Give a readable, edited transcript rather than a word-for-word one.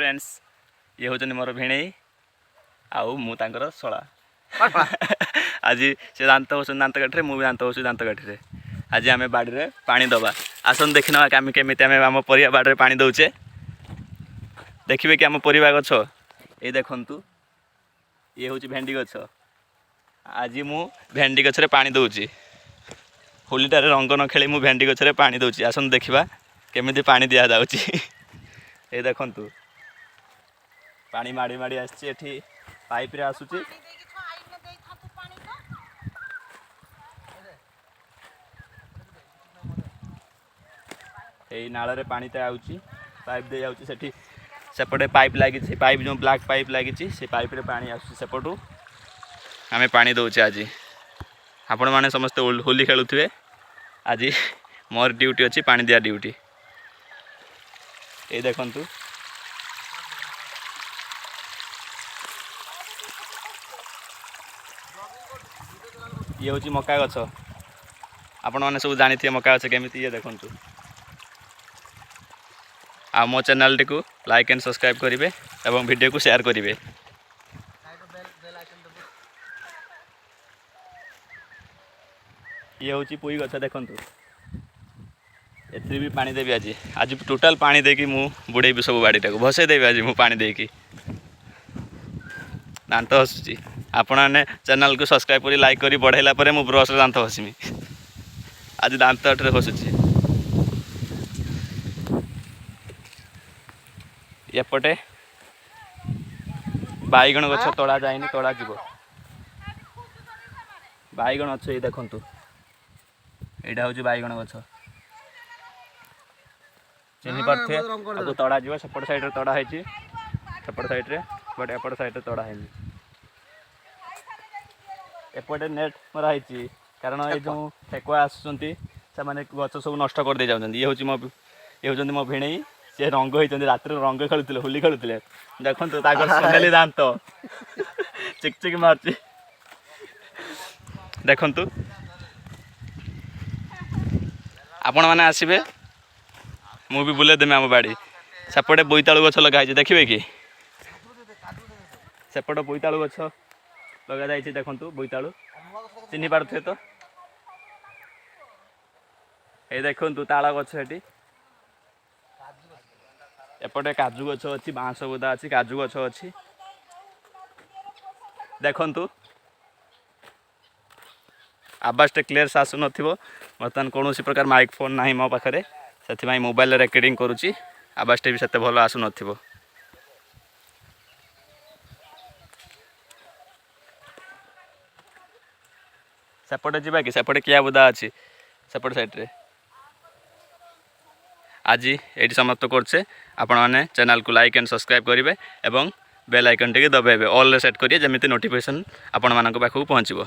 Friends ये हूँ मोर भिणे आउ मु तांकर शला आज से दांत हो दांत काठी मुझे दांत हो दांत काठी आज आम बाड़ी में पानी दबा आसन देखी ना आम केमी आम परिया बाड़ी में पानी दौचे देखिए कि आम परिवा गछ ये देखु ये हूँ भेंडी गछ आज मु भेंडी गछरे पानी दौची होलीटार रंग न खेली मु भेंडी गछरे पानी दौची आसन देखा केमी पानी दि जाऊँगी ये देखु पानी माड़ी माड़ी आसी पाइप रे आसुची यही नाल रे पानी आउची पाइप दे जाउची सेठी सेपटे पाइप लगी पाइप जो ब्लैक पाइप लगी से पाइप रे पानी आसुची सेपटू आमे पानी दौचे आज आपण माने समस्ते होली खेलुथिबे आज मोर ड्यूटी अच्छी पानी दिया ड्यूटी ये देखंतु ये हूँ मका गछ आपण मैंने सब जानी थे मका गछ केमी ये देखु आ मो चैनल टी को लाइक एंड सब्सक्राइब करेंगे और वीडियो को शेयर करेंगे ये हूँ पुई गछ देखु एथि भी पानी देवी आज आज टोटाल पानी देकी मु बुड़ेबी सब बाड़ीटा को भसई देवी आज मु पानी देकी दांत हसुची आपण मैंने चैनल को सब्सक्राइब करी लाइक करी बढ़ाइला परे मु ब्रश दांत हसमी आज दांत अठरे हसुची एपटे बैगण गछ तोड़ा जाए तोड़ा जीव बैगण अच्छे ये देखु यहाँ हूँ बैगण गछ चिन्ह पारे तड़ा जीव सेपट साइड तड़ा है सेपट साइड रे बट एपट साइड तड़ा है एपटे नेट मराई कारण ये जो ठेकुआ आसुँच से मैंने गच सब नष्ट कर दे जाऊँ ये हूँ मो भिणे सी रंग होती रात रंग खेलुले होली खेलुले देखो सोनेली दांत चिक चिक मार्च देखु आपण मैंने आसबे मु भी बुले देमी आम बाड़ी सेपटे बोईतालु गछ लगा देखिए कि सेपट बोईतालु गछ लगा जाइए देखु बोईतालु चिन्ह पारे तो ये देखु ताल गछ ये एपटे काजू गछ अच्छी बाँस बुदा अच्छी काजू गछ अच्छी देखु आवाज़ क्लीयर आसु न बर्तमान कौन प्रकार माइक फोन ना मो पाखे से मोबाइल रेकर्डिंग करुँची आवाज़ भी से भल आसु न सेपटे जावा कि सेपटे किया बुदा अच्छी सेपट साइड आज ये समाप्त करछे आपण मैंने चैनल को लाइक एंड सब्सक्राइब करेंगे एवं बेल आइकन टी दबाइबे ऑल सेट करिए जमी नोटिफिकेशन आपण मानक पाखक पहुँचो।